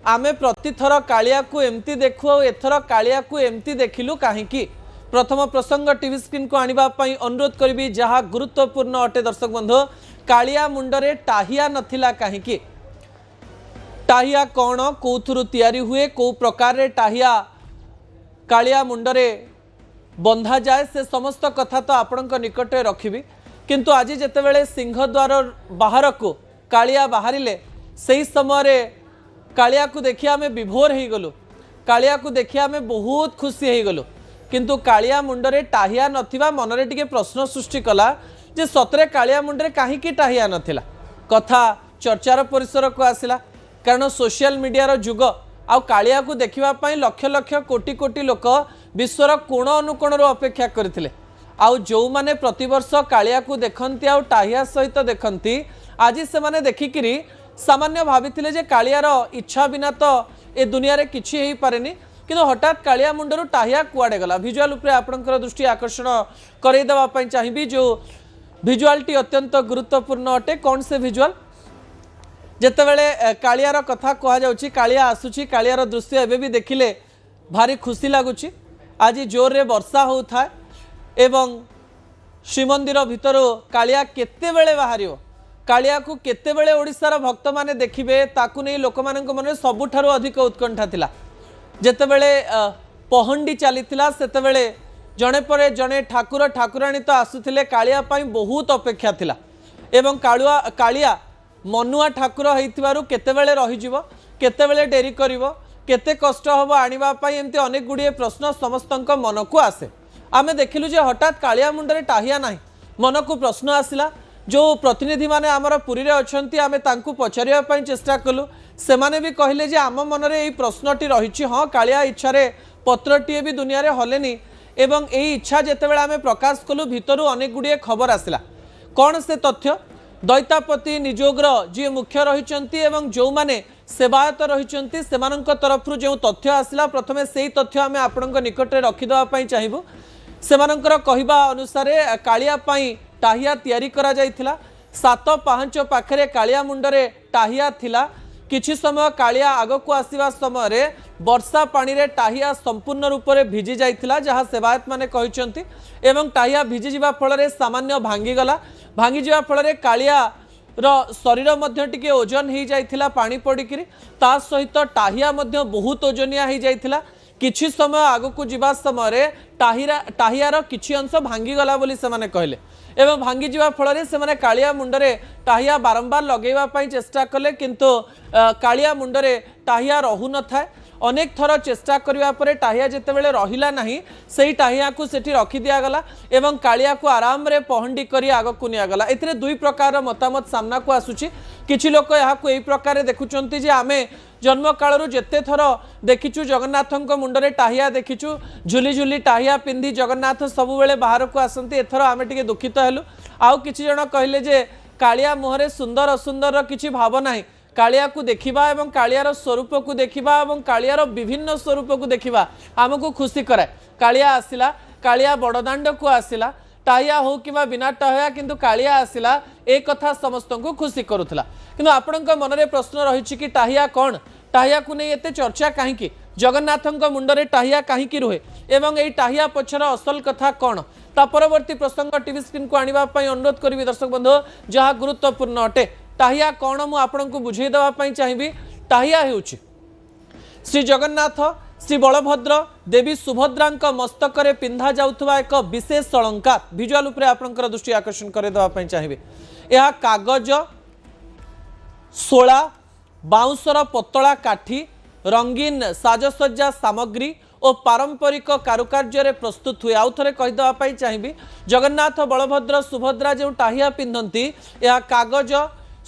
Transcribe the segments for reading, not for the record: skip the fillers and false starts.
आमे प्रतिथर कालिया को एमती देखु और एथर कालिया को एमती देखिलु कहीं। प्रथम प्रसंग टीवी स्क्रीन को आने अनुरोध करी जहाँ गुरुत्वपूर्ण अटे दर्शक बंधु। कालिया मुंडरे टाहिया नथिला कहीं। टाहिया कौन कौथुरु तैयारी हुए कौ प्रकार रे टाहिया कालिया मुंडरे बंधा जाए से समस्त कथा तो आपण निकट रखी। किंतु आज जितेबाला सिंहद्वार बाहर को कालिया बाहरिले से समय कालिया को देखिए आम विभोर हो गलु। कालिया को देखिए आम बहुत खुशी हो गलु। किंतु कालिया मुंडरे टाहिया नथिबा मनरे टिके प्रश्न सृष्टि कला जे सतरे कालिया मुंडरे कहीं टाहिया नथिला। कथा चर्चार परिसर को आसिला कारण सोशल मीडिया जुग आउ कालिया को देखा लक्ष लक्ष कोटी कोटी लोक विश्वर कोण अनुकोण अपेक्षा करथिले। आउ जो माने प्रतिवर्ष कालिया को देखंती आउ टाहिया सहित देखंती आज से माने देखिकिरी सामान्य भाविथिले जे कालियार इच्छा बिना तो ए दुनिया रे किछि हेई पारेनी। किंतु हठात कालिया मुंडरू टाहिया कुआडे गला। भिजुआल उपरे आपनकर दृष्टि आकर्षण करई देबा पई चाहिबी। जो भिजुआलटी अत्यंत गुरुत्वपूर्ण अटे। कौन से भिजुआल जेतेबेले कालियार कथा कहा जाउची कालिया आसुची कालियार दृश्य एबे भी देखिले भारी खुशी लागुची। आज जोर रे वर्षा होउथाय एवं श्रीमंदिर भितर कालिया केतेबेले बाहरियो कालिया को केतेबेले ओडिसार भक्त माने देखिबे ताकू नै लोक मानक मन सबुठारु अधिक उत्कंठा थिला। जेतेबेले पहंडी चलीथिला सेतेबेले जणे परे जणे ठाकुर ठाकुराणी तो आसुथिले कालिया पई बहुत अपेक्षा थिला एवं कालिया मनुआ ठाकुर होइथिबारु केतेबेले रहिजिवो केतेबेले डेरी करिवो केते कष्ट हबो आनिबा पई एमती अनेक गुडिये प्रश्न समस्तंक मन को आसे। आमे देखिलु जे हठात कालिया मुंडरे टाहिया नाही। मन को प्रश्न आसिला। जो प्रतिनिधि माने आमर पुरी रे अछंती आमे तांकु पचारिया पई चेष्टा कलु। से माने भी कहले जे आम मनरे एई प्रश्नटी रहिछि। हाँ कालिया इच्छा रे पत्रटीए भी दुनिया रे हलेनी एवं एई इच्छा जेतेबेले आमे प्रकाश कलु भितरु अनेक गुडिये खबर आसिला। कौन से तथ्य दैतापति निजोग्र जी मुख्य रहिचंती एवं जो माने सेवायत रहिचंती सेमानंक तरफरु जो तथ्य आसिला प्रथमे सेई तथ्य आमे आपणक निकट रे रखिदवा पई चाहिबु। सेमानंकर कहिबा अनुसार कालिया पई टाहिया तैयारी करा जाइथिला। 7 पाहंच पाखरे कालिया मुंडरे टाहिया थिला। किछि समय कालिया आग को आसीबा समय रे वर्षा पानी रे टाहिया संपूर्ण रूप से भिजी जाइथिला जहाँ सेवायत माने कहिचंती एवं टाहिया भिजी जिबा फल रे सामान्य भांगी गला। भांगी जिबा फल रे कालिया रो शरीर मध्य टिके ओजन ही जाइथिला पानी पड़िकिरी ता सहित टाहिया मध्य बहुत ओजनिया ही जाइथिला। किछि समय आग को जिबा समय रे टाहियार किछि अंश भांगी गला बोली से माने कहले एवं भांगी जिबा फल रे से माने कालिया मुंडरे टाहिया बारंबार लगेवा पई चेष्टा कले किंतु कालिया मुंडरे टाहिया रहु न थाए। अनेक थर चेष्टा करिवा परे टाहिया जेतेबेले रहिला नाही सेही टाहिया को सेठी रखि दिया गला एवं कालिया को आराम रे पहंडी करी आग को निया गला। एथिरे दुई प्रकार मतामत सामना को आसुची। किछि लोक यहा को एई प्रकार देखुचंती जे आमे जन्म कालरू जेते थर देखिचु जगन्नाथंक मुंडरे टाहिया देखिचु झुली झुली टाहिया पिंधी जगन्नाथ सबु बेले बाहर को आसंती। एथर आमे टिके दुखित हेलु। आउ किछि जण कहले जे कालिया मुहरे सुंदर असुंदर किछि भाव नाही। कालिया को देखिबा एवं कालियार स्वरूप को देखिबा एवं कालियार विभिन्न स्वरूप को देखिबा हमको खुशी कराए। कालिया आसिला कालिया बड़दाण्ड को आसिला टाहिया हो कि बिना टाहिया किंतु कालिया आसिला एक कथा समस्त को खुशी करुला। किंतु आपणक मनरे प्रश्न रही कि टाहिया कौन टाहिया को नहीं एते चर्चा कहीं जगन्नाथंक मुंडरे टाहिया कहीं रुहे एवं यही टाहिया पछर असल कथा कौन ता परवर्ती प्रसंग टीवी स्क्रीन को आने अनुरोध करी दर्शक बंधु जहाँ गुरुत्वपूर्ण अटे। टाहिया कौन मु आपनको बुझेई देबा पई चाहिबी। टाहिया हेउची श्री जगन्नाथ श्री बलभद्र देवी सुभद्रांक मस्तक रे पिंधा जाउथबा एक विशेष अलंकार। भिजुआल उपरे आपनकर दृष्टि आकर्षण करे देबा पई चाहिबी। यह कागज सोला बाउंसर पतला काठी रंगीन साजसज्जा सामग्री और पारंपरिक कारुकार्य रे प्रस्तुत हुए। आउ थरे कहि देबा पई चाहिबी जगन्नाथ बलभद्र सुभद्रा जो टाहिया पिंधंती यह कागज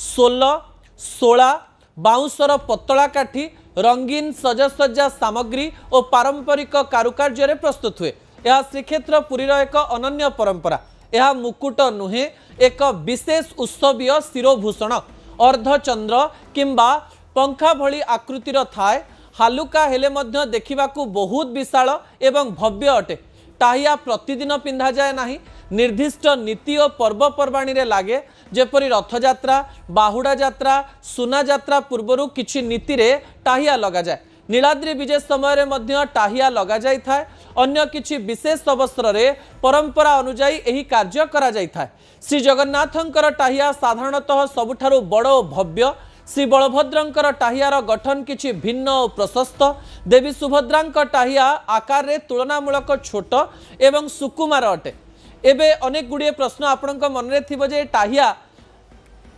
सोला बाउंसर पतला काठी रंगीन सजसज्जा सामग्री और पारंपरिक कारुकार्य रे प्रस्तुत हुए। यह श्रीक्षेत्र पुरीर एक अनन्य परंपरा। यह मुकुट नुहे एक विशेष उत्सवीय शिरोभूषण अर्धचंद्र किंबा पंखा भली आकृतिर थाए। हालुका हेले मध्य देखिबाकू बहुत विशाल एवं भव्य अटे। टाहिया प्रतिदिन पिंधा जाए नाही निर्दिष्ट नीति और पर्वपर्वाणी रे लागे जेपरी रथयात्रा बाहुड़ा यात्रा सुना यात्रा पूर्वर किछि नीति रे टाहिया लगा जाए नीलाद्री विजय समय मध्य टाहिया लगा जाय थाए अन्य किछि विशेष अवसर रे परंपरा अनुसार एही कार्य करा जाय थाए श्री जगन्नाथंकर टाहिया साधारणतः सबुठारु बड़ और भव्य श्री बलभद्रंकर टाहियार गठन किछि भिन्न और प्रशस्त देवी सुभद्रांक टाहिया आकार रे तुलनामूलक छोट एवं सुकुमार अटे एबे अनेक गुड़िए प्रश्न आपणक मन रे थिबो जे टाहिया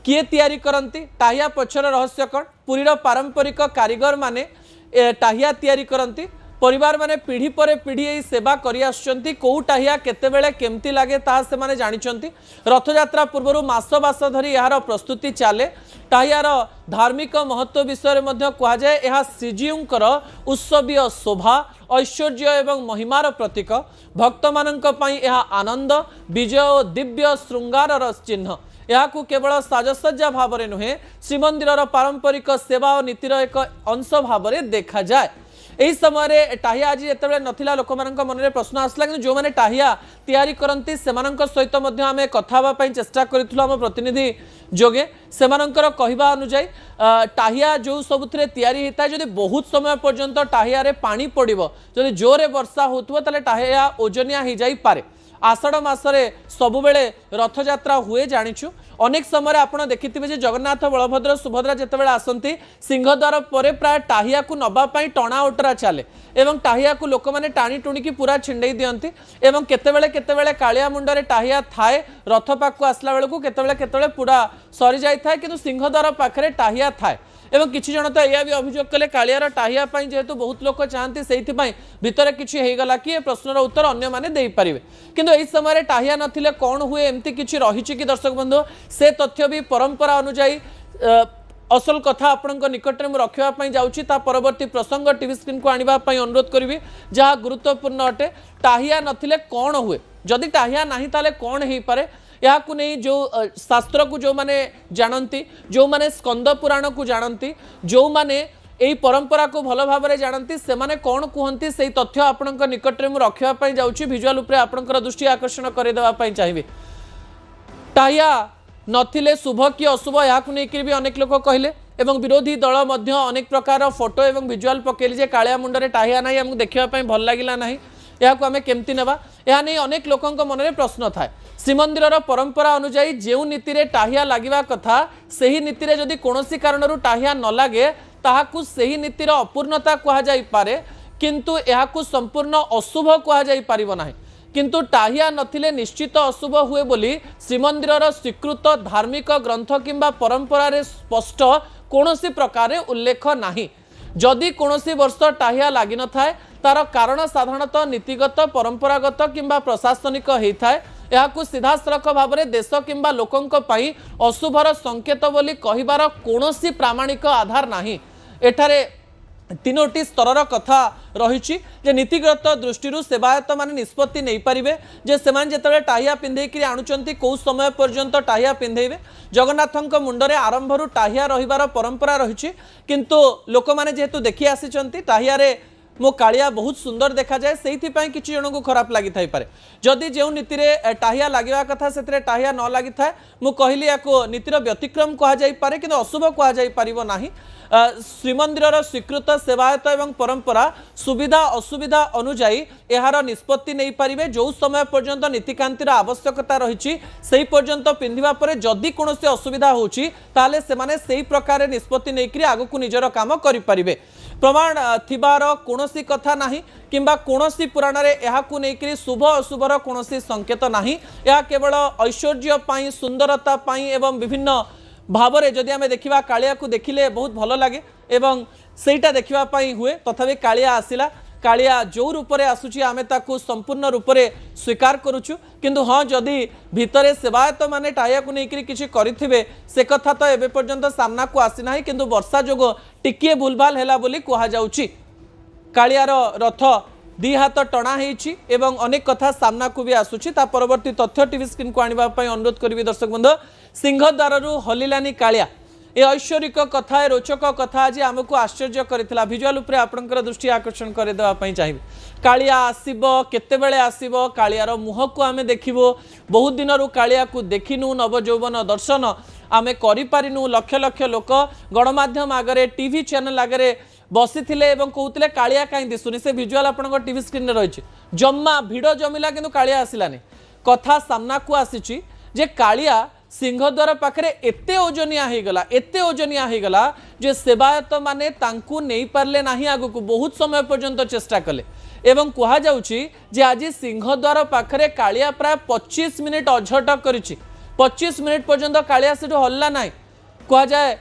किए तैयारी करंती टाहिया पछर रहस्य कौन पुरीर पारंपरिक कारीगर माने टाहिया तैयारी करंती परिवार माने पीढ़ी पर पीढ़ी यही सेवा करि आछंती को टाहिया केतेबेले केमती लागे ताहा से माने जानिचंती रथयात्रा पूर्व मास बास धरी यार प्रस्तुति चले टाहियार धार्मिक महत्व विषय में कह जाए यह श्रीजीउंकर उत्सवीय शोभा ऐश्वर्य एवं महिमार प्रतीक भक्त माननक पई यह आनंद विजय और दिव्य श्रृंगार चिन्ह यह केवल साजसज्जा भाव में नुहे श्रीमंदिर पारंपरिक सेवा और नीतिर एक अंश भाव में देखा जाए यही समय टाहिया आज जिते नथिला लोक मन में प्रश्न आसला कि जो मैंने टाहिया तैयारी करती से सहित आम कथा चेष्टा करूँ आम प्रतिनिधि जोगे से कहवा अनुसार टाहिया जो सब तैयारी होता है जदि बहुत समय पर्यंत टाहिया रे पानी पड़ो जदि जोरे वर्षा होता टाहिया ओजनिया हो जाए आषाढ़ मासरे सबुबेले रथयात्रा हुए जानिछु अनेक समय आपड़ देखिथिबे जे जगन्नाथ बलभद्र सुभद्रा जेतेबेले आसंती सिंहद्वार परे प्राय टाहिया को नबा पई टणा ओटरा चले एवं टाहिया को लोक माने टाणी टुणी पूरा छिंडई दियंती एवं केतेबेले कालिया मुंडरे टाहिया थाए रथ पाखु आसला बेलू केतेबेले पूरा सरी जाय थाए किंतु सिंहद्वार पाखरे टाहिया थाए एवं किछि जन तो यह भी अभियोग कले कालियार टाहिया पई जेहेतु बहुत लोक चाहती से भितर किछि हेगला कि प्रश्नर उत्तर अन्य माने देई परिबे किंतु एही समय टाहिया नथिले कौन हुए एमती किछि रहिछि कि दर्शक बंधु से तथ्य भी परंपरा अनुसार असल कथा आपणक निकट में रखा जाऊँगी परवर्ती प्रसंग टीवी स्क्रीन को आने अनुरोध करी जहाँ गुरुत्वपूर्ण अटे टाहिया नथिले कौन हुए जदि टाहिया नहीं ताले कौन हो पारे या नहीं जो शास्त्र को जो माने जानती जो माने स्कंद पुराण को जानती जो माने यही परंपरा को भल भाव में जानती से माने कौन कहती से तथ्य आपणक निकट में रखा जाऊँगी विजुआल उपरे आपणकर दृष्टि आकर्षण करदेवाई चाहिए टाहिया नथिले शुभ कि अशुभ यहाँ नहीं भी अनेक लोक कहले एवं विरोधी दल मध्य अनेक प्रकार फोटो एवं विजुआल पकेली जे कालिया मुंडरे टाहिया नहीं आमको देखा भल लगिला नहीं या आम केमती नेबा या नहीं अनेक लोकों मन में प्रश्न थाए श्रीमंदिर परंपरा अनुसार जो नीति रे टाहिया लगिवा कथा सही नीति रे जदि कोनोसी कारणरू टाहिया न लागे ताहाकु सही नीतिर अपूर्णता कहा जाई पारे किंतु याकु संपूर्ण अशुभ कहा जाई पारिबो नाही किंतु टाहिया नथिले निश्चित अशुभ हुए बोली श्रीमंदिर स्वीकृत धार्मिक ग्रंथ किंबा परंपरा रे स्पष्ट कोनोसी प्रकार उल्लेख नाही जदि कोनोसी वर्ष टाहिया लागि न थाए तार कारण साधारणतः नीतिगत परंपरागत किंबा प्रशासनिक होता है यह सीधा सड़क भाव में देश किंबा लोकों पई अशुभर संकेत बोली कहिबार कोनोसी प्रामाणिक आधार नाही एठारे तीनोटी स्तर कथा रही नीतिगत दृष्टि सेवायत माने निष्पत्ति नहीं पारिबे जे सेमान जेतबे टाहिया पिंधेकरी आणुचंती को समय पर्यंत टाहिया पिंधेबे जगन्नाथंक मुंडरे आरंभरू टाहिया रहिबार परंपरा रही किंतु लोक माने जेहेतु देखि आसीचंती टाहिया रे मो कालिया बहुत सुंदर देखा जाए से किसी जन को खराब लगी थाई पारे जदि जो नीति रे टाहिया लगिवा कथा से टाहिया न लगी थाए मु कहली या नीतिर व्यतिक्रम कह जाई पारे किंतु अशुभ कह जाई परिबो नाही श्रीमंदिर स्वीकृत सेवायत एवं परंपरा सुविधा असुविधा अनुजाई यार निष्पत्ति नहीं पारिबे जो समय पर्यंत नीतिकांतिर आवश्यकता रही से पर्यंत पिंधिबा परे जदि कोनोसी असुविधा होची ताले से माने सेही प्रकार निष्पत्ति नहीं आगु निजर काम करि पारिबे प्रमाण थिबार कोनोसी कथा नाही किंबा कोनोसी पुराण रे एहाकु नेकरी शुभ अशुभर कोनोसी संकेत नाही या केवल ऐश्वर्य पाई सुंदरता पाई एवं विभिन्न भाव रे जदि आमे देखिबा कालिया को देखिले बहुत भल लागे एवं सेटा देखिबा पाई हुए तथापि कालिया आसिला कालिया जो रूप में आसुची आमे ताकू संपूर्ण रूप में स्वीकार करुचु किंतु हाँ जदि भितरे सेवायत माने टाहिया को लेकर किसी करिथिबे से कथा तो एबे पर्यंत सामना को आसी नाही किंतु वर्षा जोग टिकिए भूलभाल हैला बोली कहा जाउची कालियार रथ दी हाथ टणा होईची एवं अनेक कथा सामना को भी आसुची ता परवर्ती तथ्य टीवी स्क्रीन को आनिबा पई अनुरोध करिवि दर्शक बंधु सिंहद्वाररू हलिलानी कालिया ए ऐश्वरिक कथा रोचक कथा आज आमको आश्चर्य करथिला विजुअल उपरे आपनकर दृष्टि आकर्षण करे देवा पई चाहिबे कालिया आसीबो केतेबेले आसीबो कालियार मुह को आमे देखिबो बहुत दिन रु कालिया को देखिनु नव यौवन दर्शन आमे करि पारिनु लक्ष लक्ष लोक गणमाध्यम आगरे टीवी चैनल आगरे बसी एवं कहते कालिया कहीं दिशुनि से विजुअल आपण टीवी स्क्रीन रही जम्मा भिड़ जमिला किंतु कालिया आसिलानी कथा सामना को आसी जे कालिया सिंहद्वार पाखरे एते ओजनिया हो गला जे सेवायत माने तांकू नहीं पारले नाही आगु बहुत समय पर्यंत चेष्टा कले एवं कहा जाउची जे आज सिंहद्वार पाखरे कालिया प्राय 25 मिनिट अझट करिछि 25 मिनिट पर्यंत कालिया सेठो हल्ला नाही कहा जाए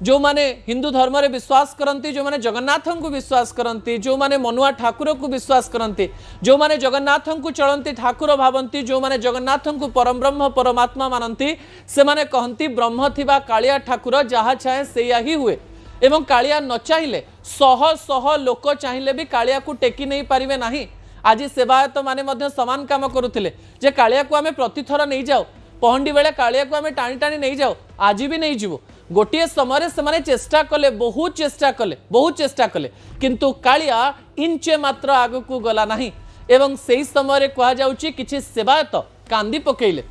जो माने हिंदू धर्म रे विश्वास करती जो माने जगन्नाथ को विश्वास करती जो माने मनुआ ठाकुर को विश्वास करती जो माने जगन्नाथ को चलती ठाकुर भावती जो माने जगन्नाथ को परम ब्रह्म परमात्मा मानती से माने कहती ब्रह्म थिबा कालिया ठाकुर जहाँ चाहे सेया ही हुए एवं कालिया न चाहिए शह शह लोक चाहिए भी कालिया को टेकी नहीं पारिबे नाही आज सेवायत माने मध्य समान काम करुथिले जे कालिया को आमे प्रतिथर नहीं जाओ पहंडी बेले कालिया को आमे टाणी टाणी नहीं जाओ आज भी नहीं जीवो गोटे समय से माने चेष्टा कले बहुत चेष्टा कले किंतु कालिया इंचे मात्र आग को गला नहीं एवं सही समय कह जाउची किछि सेवायत कांदी पकेइले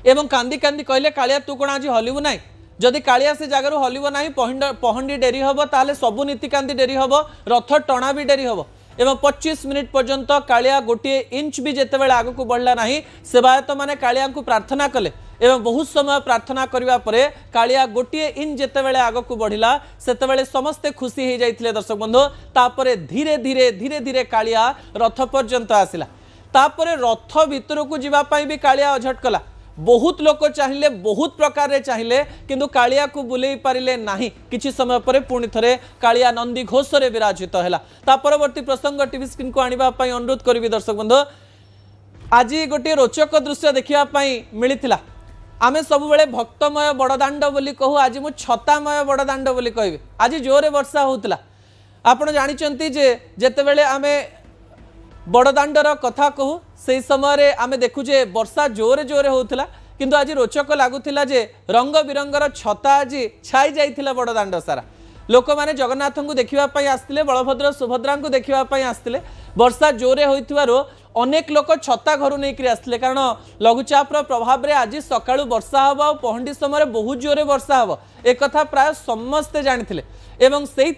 एवं कांदी कांदी कहले कालिया तू कोन आज हलिबु नाही जदि कालिया से जगार हलिबु नाही पहंडी डेरी हबो ताले सबु नीतिकांदी डेरी हबो रथ टणा भी डेरी हबो एवं 25 मिनिट पर्यंत कालिया गोटे इंच भी जेतेबेले आग को बढ़ला नहीं सेवायत माने कालिया को प्रार्थना कले एवं बहुत समय प्रार्थना करबा परे कालिया गोटे इंच जेतेबेले आग को बढ़िला सेतेबेले समस्ते खुशी हो जाइथिले दर्शक बंधु तापरे धीरे धीरे धीरे धीरे कालिया रथ पर्यंत आसिला तापरे रथ भितर को जीवा पई भी कालिया अझट कला बहुत लोक चाहिए बहुत प्रकार रे चाहिए किंतु कालिया को बुलेई पारिले नाही किछि समय परे पुणी थरे कालिया नंदी घोष रे विराजित हैला ता परवर्ती प्रसंग टीवी स्क्रीन को आनिबा पई अनुरोध करबी दर्शक बंधु आज गोटे रोचक दृश्य देखिबा पई मिलिथिला आमे सब बेले भक्तमय बड़दाण्ड बोली कहू आज मु छतामय बड़दाण्ड बोली कहबी आज जोरे वर्षा होउतला आपण जानिचंती जे जेतेबेले आमे बड़दाण्डर कथा कहू से समय आमे देखुजे वर्षा जोरे जोरे होउतला किंतु आज रोचक लागुथिला जे रंग बिरंगर छता आज छाई जाइथिला बड़दाण्ड सारा लोक माने जगन्नाथ को देखिबा पई आस्तिले बलभद्र सुभद्रा को देखिबा पई आस्तिले वर्षा जोरे होइथिवारो अनेक लोक छता घर नहीं आसते कारण लघुचापर प्रभाव में आज सकाळु वर्षा हम और पहंडी समय बहुत जोरे वर्षा हम एक कथा प्राय समस्ते जानी एवं से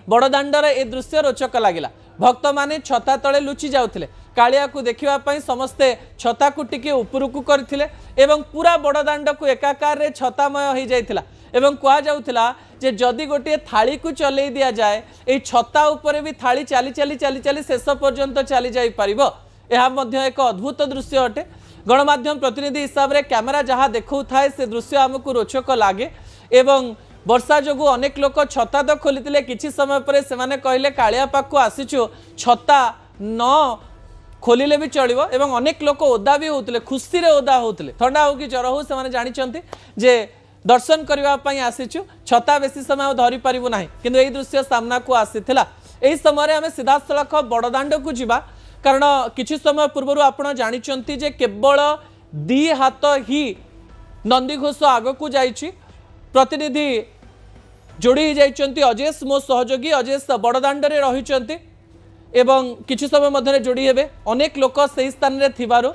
बड़दाण्डर ए दृश्य रोचक लगिला भक्त माने छता तले लुचि जाउथिले कालिया को देखिबा समस्ते छता को टिके उपरकू करथिले एवं पूरा बड़दाण्ड को एकाकार रे छतामय हो जाइथिला एवं कहा जाउथिला जे जदि गोटे थाली को चलई दिया जाए ए छता उपरे भी थाली चली चली चली चली शेष पर्यंत चली जाई परिबो यह मध्य एक अद्भुत दृश्य अटे गणमाध्यम प्रतिनिधि हिसाब से कैमेरा जहाँ देखा थाए से दृश्य आमको रोचक लगे एवं वर्षा जो अनेक लोक छता तो खोली किछि समय पर से कहले कालिया पाखु आसीचु छता न खोलिले भी चलिबो एवं अनेक लोक ओदा भी होतले खुशी रे ओदा होतले ठंडा हो कि जर हो से जानिचंती जे दर्शन करबा पई आसीचु छता बेसी समय धरि परिबो नाही किंतु एई दृश्य सामना को आसीथिला एई समय आमे सीधा सड़क बड़दाण्ड को जिबा कारण किछि समय पूर्व आपण जानिचंती जे केवल 2 हाथ ही नंदीघोष आग को जाइछि प्रतिनिधि जोड़ी जाइचंती अजेश मो सहयोगी अजेश बड़दाण्ड रे रहिचंती एवं किछि समय मध्यरे जोड़ी हेबे अनेक लोक सही स्थान रे थिबारो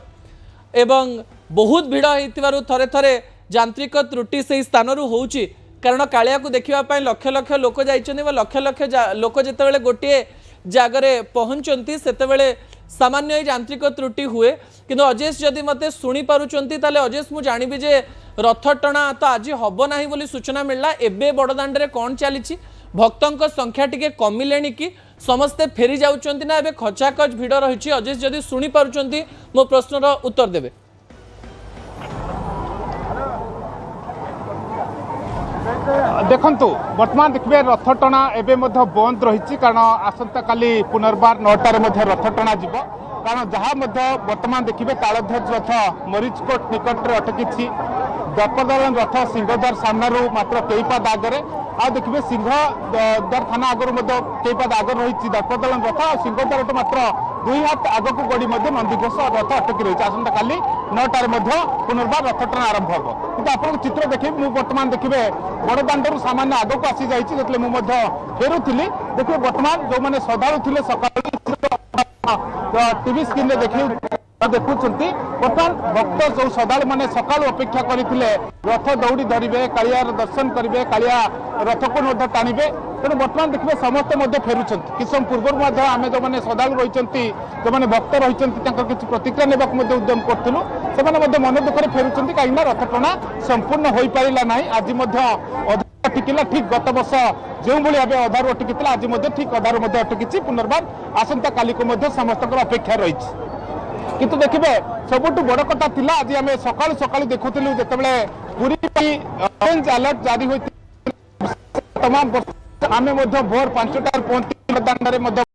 एवं बहुत भिड़ होइतिबारो थरे थरे यांत्रिक त्रुटि सही स्थान रु होउची कारण कालिया को देखिबा पई लक्ष लक्ष लोक जाइचंती लक्ष लक्ष लोक जेतेबेले गोटे जगह पहुंचती सेतेबेले सामान्य यांत्रिक त्रुटि हुए किंतु अजेश जदि मते शुणी पारुचंती ताले अजेश मु जानिबी जे रथ टणा तो आज हब नाही बोली सूचना मिलला एबे बड़दाण्ड रे कोन चलीची भक्तों संख्या टिके कमिलेनी कि समस्ते फेरी जाउचंती ना एबे खचाखच भिड़ रहिची अजेश जदि शुणी पारुचंती मो प्रश्नर उत्तर देबे देखंतु वर्तमान देखिए रथ टणा एवं बंद रही कारण आसंता काली पुनर्बार 9टार रथ टणा जीव कारण जहाँ वर्तमान देखिए तालध्वज रथ मरीचकोट निकट में अटकी दर्पदलन रथ सिंहद्वार सामना मात्र कई पाद आगे आ देखिए सिंहद्वार थाना आगर कई पाद आगे रही दर्पदलन रथ सिंहद्वार मात्र दुई हाथ आग को गड़ी नंदीघोष रथ अटकी रही है। आसंता काली 9टार पुनर्बार रथ टଣା आरंभ हम कि आपको चित्र देखिए बर्तमान देखिए बड़दाण्डर सामान्य आग को आसी जाइए जो फेरुली देखिए बर्तमान जो मैंने श्रद्धालु थे सकाल टीवी स्क्रीन में देखुं बर्तमान भक्त जो श्रद्धालु मैंने सका अपेक्षा करते रथ दौड़ी धरवे कालियार दर्शन करेंगे कालिया रथ को टाणवे तेणु बर्तमान देखिए समस्ते फेरुंट कि समय पूर्व आम जो मैंने श्रद्धालु रही जो मैंने भक्त रही किसी प्रतिक्रिया नेबाक उद्यम करूँ से मन दुखर फेरुंट कहीं रथ टଣା संपूर्ण हो पारा ना आज अटकिला ठीक गत वर्ष जो भाव अधार अटकी आज ठीक अधार अटकी पुनर्बार आसंता काली को समस्त अपेक्षा रही किंतु देखिए सबुठ बड़ कथा थिला आज आम सकाळु सकाळु देखुथिलु जेतेबेले पुरी ऑरेंज अलर्ट जारी होई तमाम आमे भोर 5टार पहुंची दांडरे